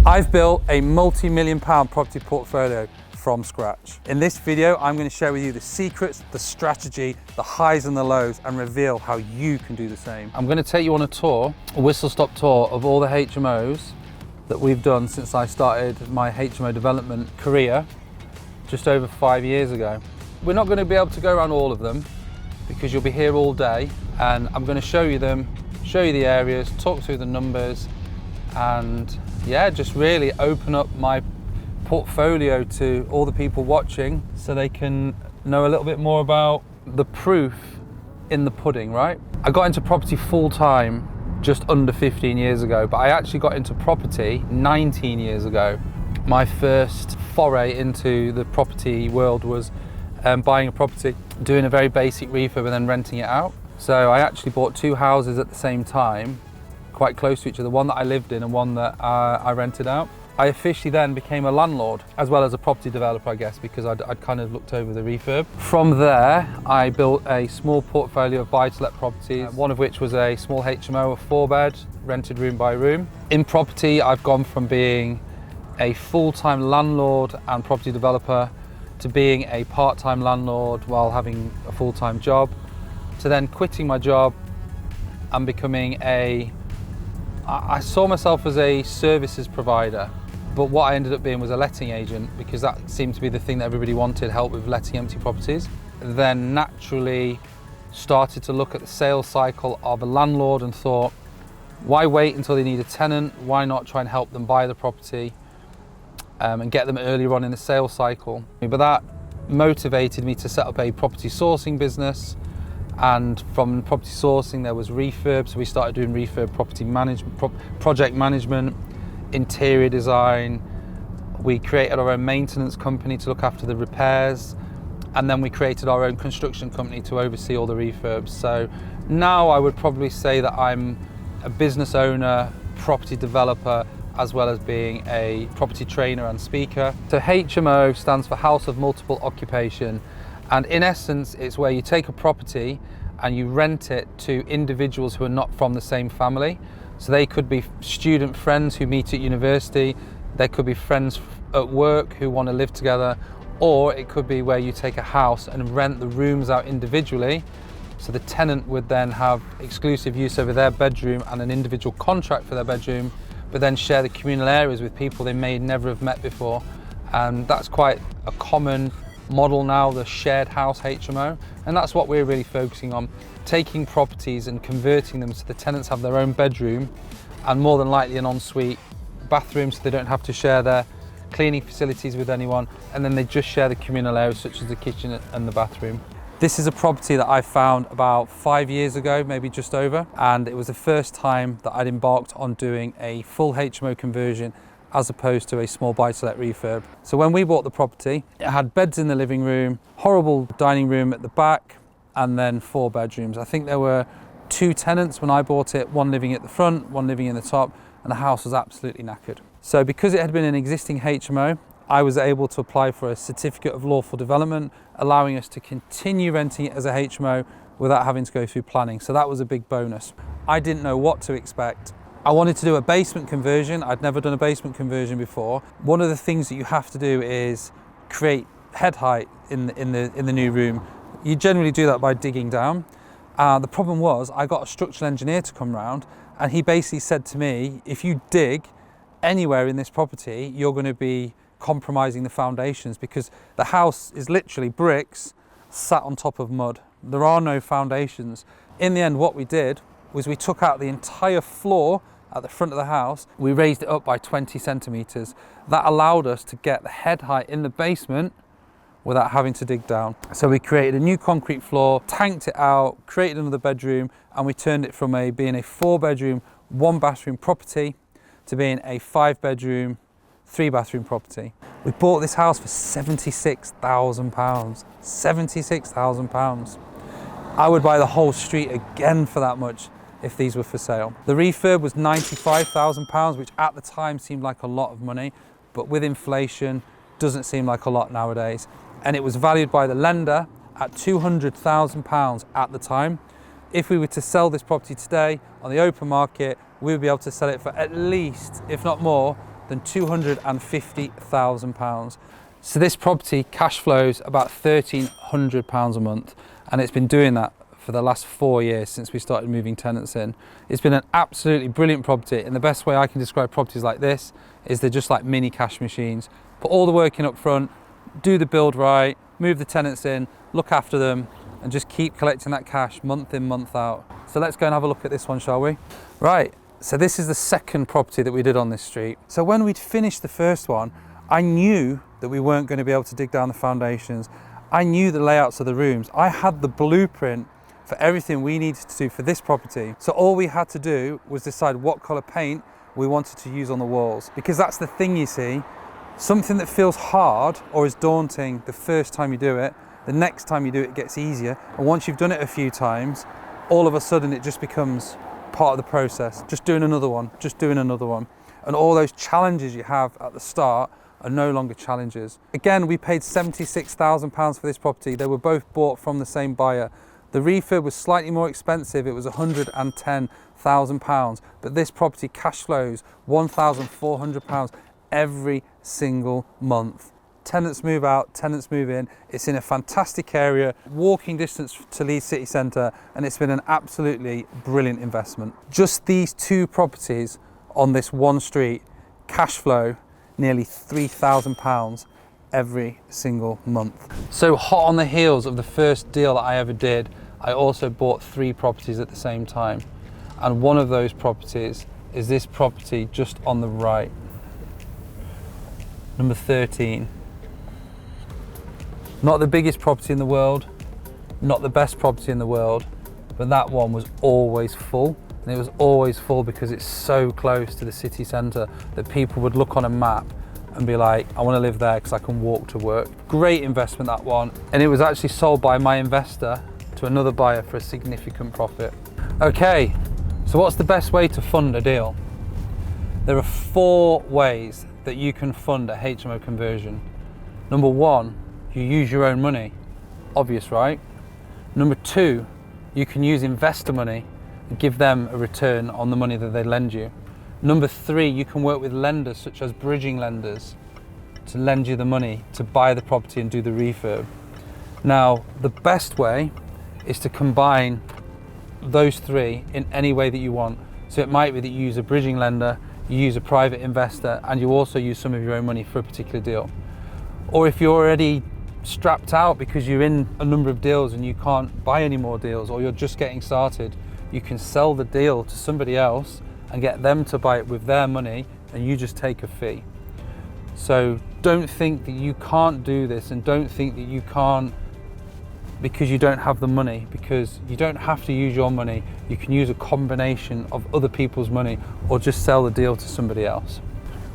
I've built a multi-million pound property portfolio from scratch. In this video, I'm going to share with you the secrets, the strategy, the highs and the lows, and reveal how you can do the same. I'm going to take you on a tour, a whistle-stop tour of all the HMOs that we've done since I started my HMO development career just over 5 years ago. We're not going to be able to go around all of them because you'll be here all day, and I'm going to show you them, show you the areas, talk through the numbers, and yeah, just really open up my portfolio to all the people watching so they can know a little bit more about the proof in the pudding, right? I got into property full time just under 15 years ago, but I actually got into property 19 years ago. My first foray into the property world was buying a property, doing a very basic refurb and then renting it out. So I actually bought two houses at the same time, quite close to each other, one that I lived in and one that I rented out. I officially then became a landlord as well as a property developer, I guess, because I'd kind of looked over the refurb. From there, I built a small portfolio of buy-to-let properties, one of which was a small HMO, a 4-bed, rented room by room. In property, I've gone from being a full-time landlord and property developer to being a part-time landlord while having a full-time job, to then quitting my job and becoming I saw myself as a services provider, but what I ended up being was a letting agent because that seemed to be the thing that everybody wanted, help with letting empty properties. Then naturally started to look at the sales cycle of a landlord and thought, why wait until they need a tenant? Why not try and help them buy the property and get them earlier on in the sales cycle? But that motivated me to set up a property sourcing business. And from property sourcing, there was refurb. So we started doing refurb property management, project management, interior design. We created our own maintenance company to look after the repairs. And then we created our own construction company to oversee all the refurbs. So now I would probably say that I'm a business owner, property developer, as well as being a property trainer and speaker. So HMO stands for House of Multiple Occupation. And in essence, it's where you take a property and you rent it to individuals who are not from the same family. So they could be student friends who meet at university, they could be friends at work who want to live together, or it could be where you take a house and rent the rooms out individually. So the tenant would then have exclusive use over their bedroom and an individual contract for their bedroom, but then share the communal areas with people they may never have met before. And that's quite a common model now, the shared house HMO, and that's what we're really focusing on, taking properties and converting them so the tenants have their own bedroom and more than likely an ensuite bathroom so they don't have to share their cleaning facilities with anyone, and then they just share the communal areas such as the kitchen and the bathroom. This is a property that I found about 5 years ago, maybe just over, and it was the first time that I'd embarked on doing a full HMO conversion as opposed to a small buy-to-let refurb. So when we bought the property, it had beds in the living room, horrible dining room at the back, and then 4 bedrooms. I think there were 2 tenants when I bought it, one living at the front, one living in the top, and the house was absolutely knackered. So because it had been an existing HMO, I was able to apply for a certificate of lawful development, allowing us to continue renting it as a HMO without having to go through planning. So that was a big bonus. I didn't know what to expect. I wanted to do a basement conversion. I'd never done a basement conversion before. One of the things that you have to do is create head height in the new room. You generally do that by digging down. The problem was I got a structural engineer to come round, and he basically said to me, if you dig anywhere in this property, you're going to be compromising the foundations because the house is literally bricks sat on top of mud. There are no foundations. In the end, what we did was we took out the entire floor at the front of the house. We raised it up by 20 centimetres. That allowed us to get the head height in the basement without having to dig down. So we created a new concrete floor, tanked it out, created another bedroom, and we turned it from being a 4-bedroom, 1-bathroom property to being a 5-bedroom, 3-bathroom property. We bought this house for £76,000. £76,000. I would buy the whole street again for that much if these were for sale. The refurb was £95,000, which at the time seemed like a lot of money, but with inflation doesn't seem like a lot nowadays. And it was valued by the lender at £200,000 at the time. If we were to sell this property today on the open market, we would be able to sell it for at least, if not more, than £250,000. So this property cash flows about £1,300 a month, and it's been doing that for the last 4 years since we started moving tenants in. It's been an absolutely brilliant property, and the best way I can describe properties like this is they're just like mini cash machines. Put all the work in up front, do the build right, move the tenants in, look after them, and just keep collecting that cash month in, month out. So let's go and have a look at this one, shall we? Right, so this is the second property that we did on this street. So when we'd finished the first one, I knew that we weren't going to be able to dig down the foundations. I knew the layouts of the rooms. I had the blueprint for everything we needed to do for this property. So all we had to do was decide what color paint we wanted to use on the walls. Because that's the thing, you see, something that feels hard or is daunting the first time you do it, the next time you do it, it gets easier. And once you've done it a few times, all of a sudden it just becomes part of the process. Just doing another one, just doing another one. And all those challenges you have at the start are no longer challenges. Again, we paid £76,000 for this property. They were both bought from the same buyer. The refurb was slightly more expensive. It was £110,000, but this property cash flows £1,400 every single month. Tenants move out, tenants move in. It's in a fantastic area, walking distance to Leeds city centre, and it's been an absolutely brilliant investment. Just these two properties on this one street cash flow nearly £3,000 every single month. So hot on the heels of the first deal that I ever did, I also bought 3 properties at the same time. And one of those properties is this property just on the right, number 13. Not the biggest property in the world, not the best property in the world, but that one was always full. And it was always full because it's so close to the city centre that people would look on a map and be like, I want to live there because I can walk to work. Great investment, that one. And it was actually sold by my investor to another buyer for a significant profit. Okay, so what's the best way to fund a deal? There are 4 ways that you can fund a HMO conversion. Number 1, you use your own money. Obvious, right? Number 2, you can use investor money and give them a return on the money that they lend you. Number 3, you can work with lenders such as bridging lenders to lend you the money to buy the property and do the refurb. Now, the best way is to combine those 3 in any way that you want. So it might be that you use a bridging lender, you use a private investor, and you also use some of your own money for a particular deal. Or if you're already strapped out because you're in a number of deals and you can't buy any more deals, or you're just getting started, you can sell the deal to somebody else and get them to buy it with their money, and you just take a fee. So don't think that you can't do this, and don't think that you can't because you don't have the money, because you don't have to use your money. You can use a combination of other people's money or just sell the deal to somebody else.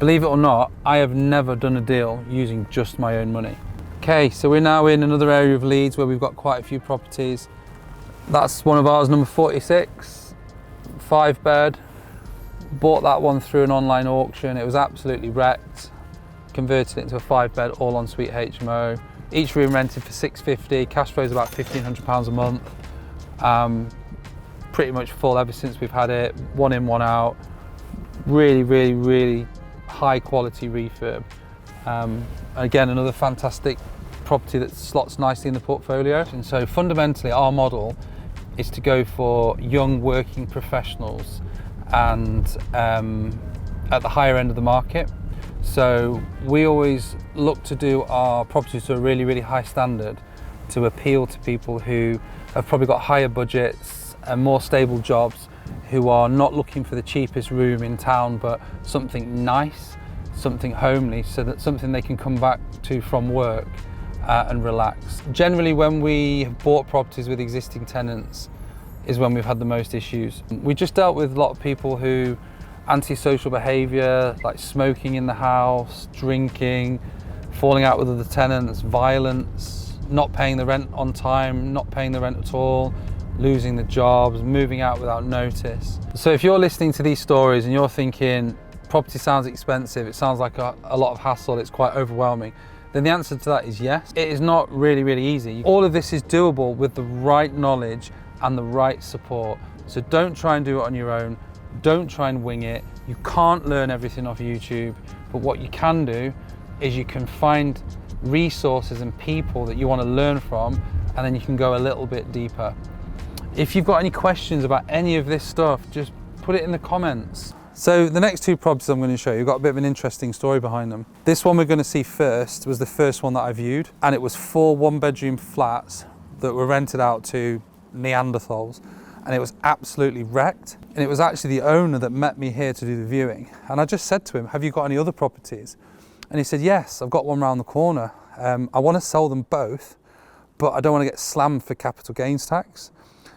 Believe it or not, I have never done a deal using just my own money. Okay, so we're now in another area of Leeds where we've got quite a few properties. That's one of ours, number 46, 5-bed. Bought that one through an online auction. It was absolutely wrecked. Converted it into a 5-bed all ensuite HMO. Each room rented for £650. Cash flow is about £1,500 a month. Pretty much full ever since we've had it. 1 in, 1 out. Really high quality refurb. Again, another fantastic property that slots nicely in the portfolio. And so fundamentally our model is to go for young working professionals and at the higher end of the market. So we always look to do our properties to a really high standard to appeal to people who have probably got higher budgets and more stable jobs, who are not looking for the cheapest room in town, but something nice, something homely, so that something they can come back to from work and relax. Generally, when we have bought properties with existing tenants is when we've had the most issues. We just dealt with a lot of people who antisocial behaviour, like smoking in the house, drinking, falling out with other tenants, violence, not paying the rent on time, not paying the rent at all, losing the jobs, moving out without notice. So if you're listening to these stories and you're thinking, property sounds expensive, it sounds like a lot of hassle, it's quite overwhelming, then the answer to that is yes. It is not really easy. All of this is doable with the right knowledge and the right support. So don't try and do it on your own. Don't try and wing it. You can't learn everything off YouTube. but what you can do is you can find resources and people that you want to learn from, and then you can go a little bit deeper. If you've got any questions about any of this stuff, just put it in the comments. So the next two properties I'm going to show you got a bit of an interesting story behind them. This one we're going to see first was the first one that I viewed, and it was 4 one-bedroom flats that were rented out to Neanderthals, and it was absolutely wrecked. And it was actually the owner that met me here to do the viewing. And I just said to him, have you got any other properties? And he said, yes, I've got one round the corner. I want to sell them both, but I don't want to get slammed for capital gains tax.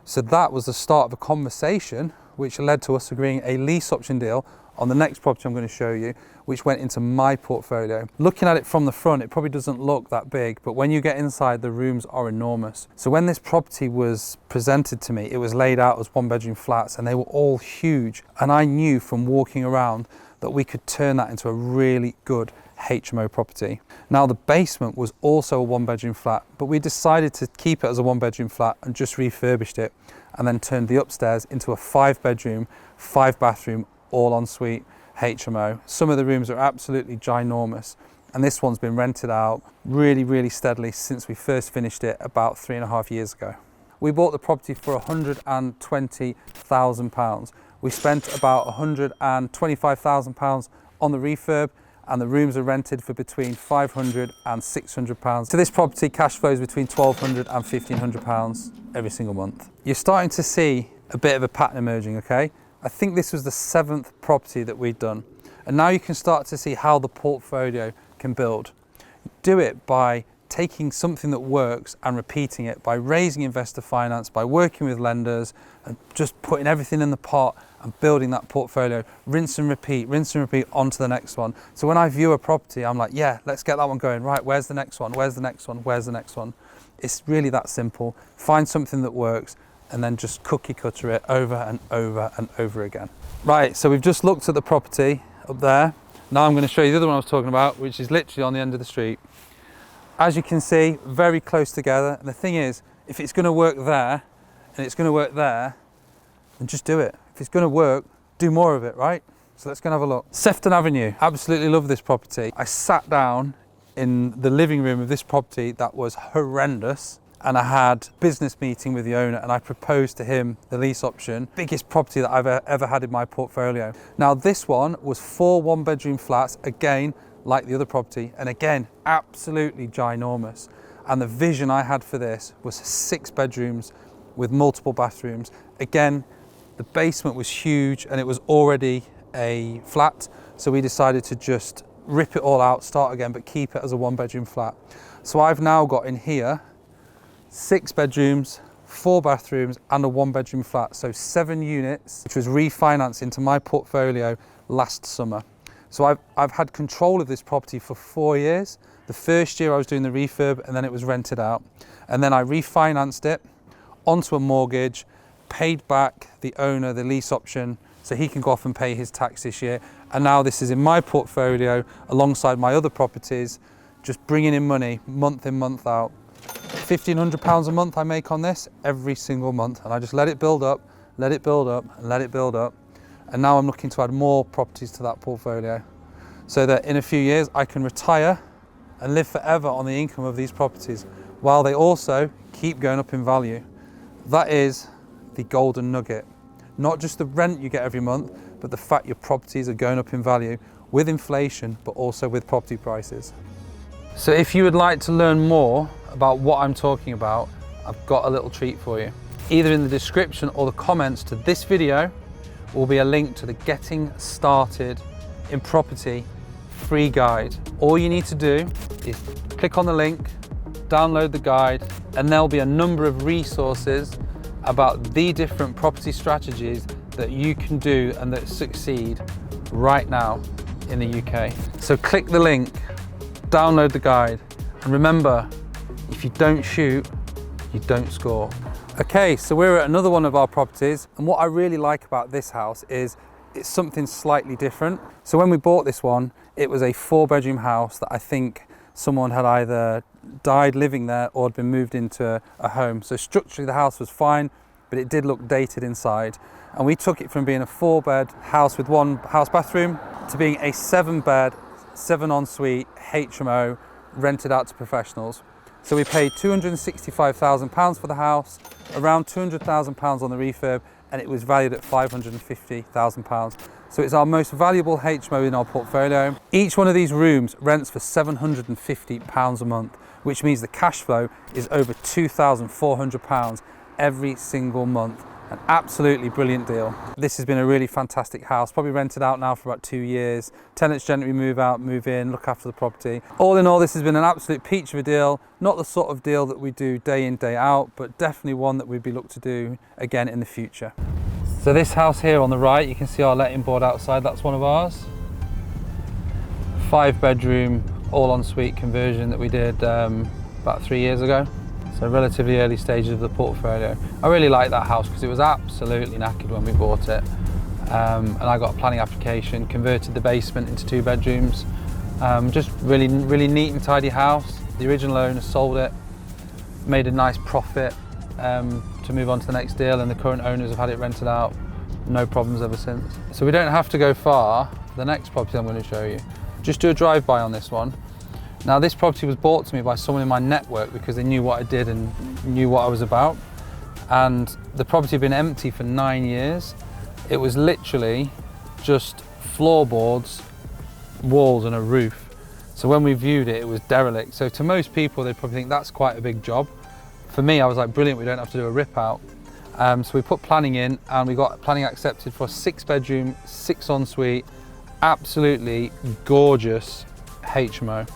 So that was the start of a conversation, which led to us agreeing a lease option deal on the next property I'm going to show you, which went into my portfolio. Looking at it from the front, it probably doesn't look that big, but when you get inside, the rooms are enormous. So when this property was presented to me, it was laid out as one-bedroom flats, and they were all huge. And I knew from walking around that we could turn that into a really good HMO property. Now, the basement was also a one-bedroom flat, but we decided to keep it as a one-bedroom flat and just refurbished it, and then turned the upstairs into a 5-bedroom, 5-bathroom, all-ensuite HMO. Some of the rooms are absolutely ginormous, and this one's been rented out really, really steadily since we first finished it about 3.5 years ago. We bought the property for £120,000. We spent about £125,000 on the refurb, and the rooms are rented for between £500 and £600. To this property, cash flows between £1,200 and £1,500 every single month. You're starting to see a bit of a pattern emerging, okay? I think this was the 7th property that we'd done. And now you can start to see how the portfolio can build. Do it by taking something that works and repeating it, by raising investor finance, by working with lenders, and just putting everything in the pot and building that portfolio. Rinse and repeat onto the next one. So when I view a property, I'm like, yeah, let's get that one going. Right, where's the next one? Where's the next one? Where's the next one? It's really that simple. Find something that works and then just cookie cutter it over and over and over again. Right, so we've just looked at the property up there. Now I'm going to show you the other one I was talking about, which is literally on the end of the street. As you can see, very close together. And the thing is, if it's going to work there and it's going to work there, then just do it. If it's going to work, do more of it, right? So let's go and have a look. Sefton Avenue, absolutely love this property. I sat down in the living room of this property that was horrendous, and I had a business meeting with the owner, and I proposed to him the lease option. Biggest property that I've ever had in my portfolio. Now this one was 4 one-bedroom flats, again, like the other property, and again, absolutely ginormous. And the vision I had for this was 6 bedrooms with multiple bathrooms. Again, the basement was huge and it was already a flat, so we decided to just rip it all out, start again, but keep it as a 1-bedroom flat. So I've now got in here 6 bedrooms, 4 bathrooms, and a 1-bedroom flat. So 7 units, which was refinanced into my portfolio last summer. So I've had control of this property for 4 years. The first year I was doing the refurb, and then it was rented out. And then I refinanced it onto a mortgage, paid back the owner the lease option so he can go off and pay his tax this year. And now this is in my portfolio alongside my other properties, just bringing in money month in, month out. £1,500 a month I make on this every single month, and I just let it build up, let it build up, and let it build up. And now I'm looking to add more properties to that portfolio so that in a few years I can retire and live forever on the income of these properties while they also keep going up in value. That is the golden nugget. Not just the rent you get every month, but the fact your properties are going up in value with inflation, but also with property prices. So if you would like to learn more about what I'm talking about, I've got a little treat for you. Either in the description or the comments to this video will be a link to the Getting Started in Property free guide. All you need to do is click on the link, download the guide, and there'll be a number of resources about the different property strategies that you can do and that succeed right now in the UK. So click the link, download the guide, and remember, if you don't shoot, you don't score. Okay, so we're at another one of our properties, and what I really like about this house is it's something slightly different. So when we bought this one, it was a 4-bedroom house that I think someone had either died living there or had been moved into a home. So structurally the house was fine, but it did look dated inside. And we took it from being a 4-bed house with 1 house bathroom to being a 7-bed 7 ensuite HMO rented out to professionals. So we paid £265,000 for the house, around £200,000 on the refurb, and it was valued at £550,000. So it's our most valuable HMO in our portfolio. Each one of these rooms rents for £750 a month, which means the cash flow is over £2,400 every single month. An absolutely brilliant deal. This has been a really fantastic house, probably rented out now for about 2 years. Tenants generally move out, move in, look after the property. All in all, this has been an absolute peach of a deal. Not the sort of deal that we do day in, day out, but definitely one that we'd be looked to do again in the future. So this house here on the right, you can see our letting board outside, that's one of ours. 5-bedroom, all ensuite conversion that we did about 3 years ago. So relatively early stages of the portfolio. I really like that house because it was absolutely knackered when we bought it. And I got a planning application, converted the basement into 2 bedrooms. Just really neat and tidy house. The original owner sold it, made a nice profit to move on to the next deal, and the current owners have had it rented out, no problems ever since. So we don't have to go far for the next property I'm going to show you. Just do a drive-by on this one. Now this property was bought to me by someone in my network because they knew what I did and knew what I was about. And the property had been empty for 9 years. It was literally just floorboards, walls and a roof. So when we viewed it, it was derelict. So to most people, they'd probably think that's quite a big job. For me, I was like, brilliant, we don't have to do a rip out. So we put planning in and we got planning accepted for a 6-bedroom, 6 ensuite, absolutely gorgeous HMO.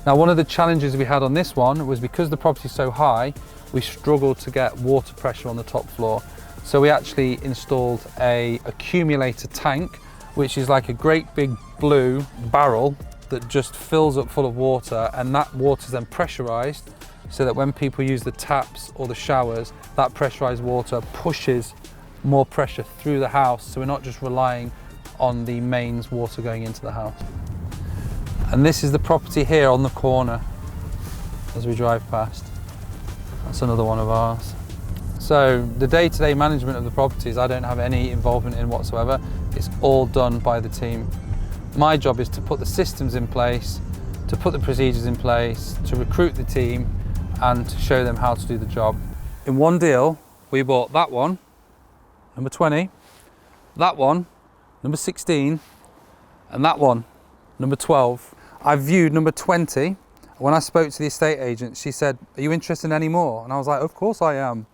Now, one of the challenges we had on this one was because the property's so high, we struggled to get water pressure on the top floor. So we actually installed a accumulator tank, which is like a great big blue barrel that just fills up full of water, and that water is then pressurized so that when people use the taps or the showers, that pressurized water pushes more pressure through the house. So we're not just relying on the mains water going into the house. And this is the property here on the corner as we drive past. That's another one of ours. So the day-to-day management of the properties, I don't have any involvement in whatsoever. It's all done by the team. My job is to put the systems in place, to put the procedures in place, to recruit the team and to show them how to do the job. In one deal, we bought that one, number 20, that one, number 16, and that one, number 12. I viewed number 20. When I spoke to the estate agent, she said, "Are you interested in any more?" And I was like, "Of course I am."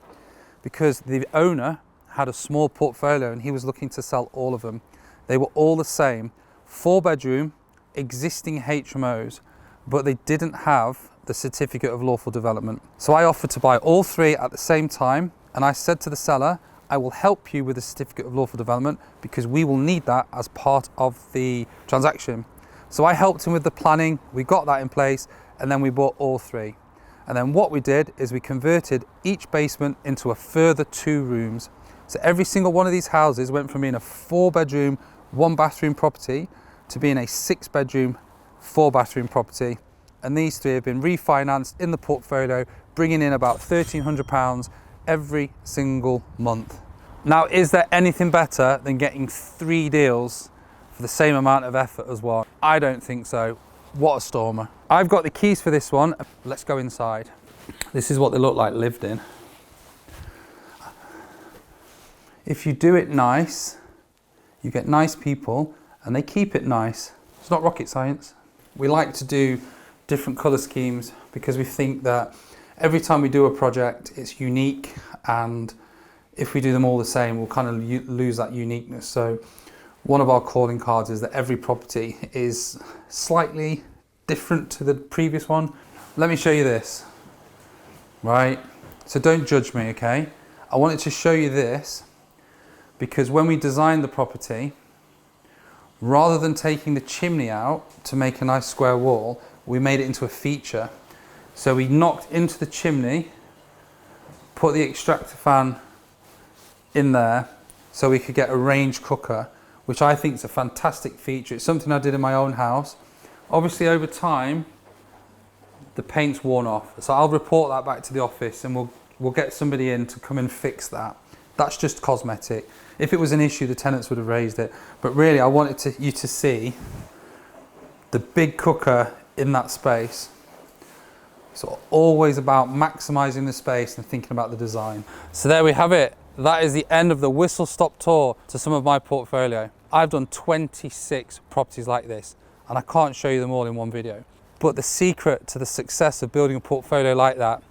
Because the owner had a small portfolio and he was looking to sell all of them. They were all the same, 4-bedroom, existing HMOs, but they didn't have the certificate of lawful development. So I offered to buy all 3 at the same time, and I said to the seller, "I will help you with the certificate of lawful development because we will need that as part of the transaction." So I helped him with the planning, we got that in place, and then we bought all 3. And then what we did is we converted each basement into a further 2 rooms. So every single one of these houses went from being a 4-bedroom, 1-bathroom property to being a 6-bedroom, 4-bathroom property. And these 3 have been refinanced in the portfolio, bringing in about £1,300 every single month. Now, is there anything better than getting 3 deals for the same amount of effort as well? I don't think so. What a stormer. I've got the keys for this one. Let's go inside. This is what they look like lived in. If you do it nice, you get nice people and they keep it nice. It's not rocket science. We like to do different colour schemes because we think that every time we do a project, it's unique, and if we do them all the same, we'll kind of lose that uniqueness. So one of our calling cards is that every property is slightly different to the previous one. Let me show you this, right? So don't judge me, okay? I wanted to show you this because when we designed the property, rather than taking the chimney out to make a nice square wall, we made it into a feature. So we knocked into the chimney, put the extractor fan in there so we could get a range cooker, which I think is a fantastic feature. It's something I did in my own house. Obviously over time, the paint's worn off. So I'll report that back to the office and we'll get somebody in to come and fix that. That's just cosmetic. If it was an issue, the tenants would have raised it. But really, I wanted you to see the big cooker in that space. So always about maximizing the space and thinking about the design. So there we have it. That is the end of the whistle-stop tour to some of my portfolio. I've done 26 properties like this, and I can't show you them all in one video. But the secret to the success of building a portfolio like that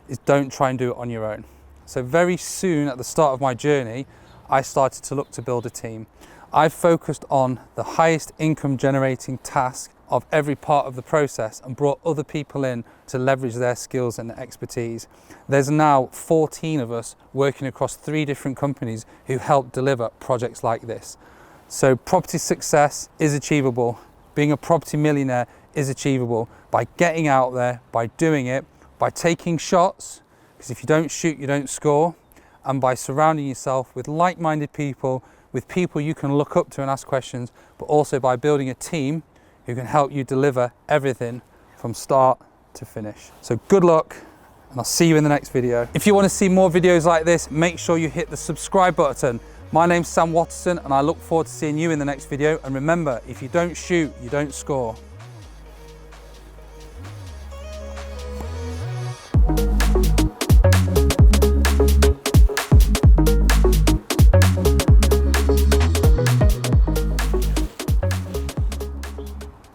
is don't try and do it on your own. So very soon at the start of my journey, I started to look to build a team. I focused on the highest income generating task of every part of the process and brought other people in to leverage their skills and expertise. There's now 14 of us working across 3 different companies who help deliver projects like this. So property success is achievable. Being a property millionaire is achievable by getting out there, by doing it, by taking shots, because if you don't shoot, you don't score, and by surrounding yourself with like-minded people, with people you can look up to and ask questions, but also by building a team who can help you deliver everything from start to finish. So good luck, and I'll see you in the next video. If you want to see more videos like this, make sure you hit the subscribe button. My name's Sam Watterson, and I look forward to seeing you in the next video. And remember, if you don't shoot, you don't score.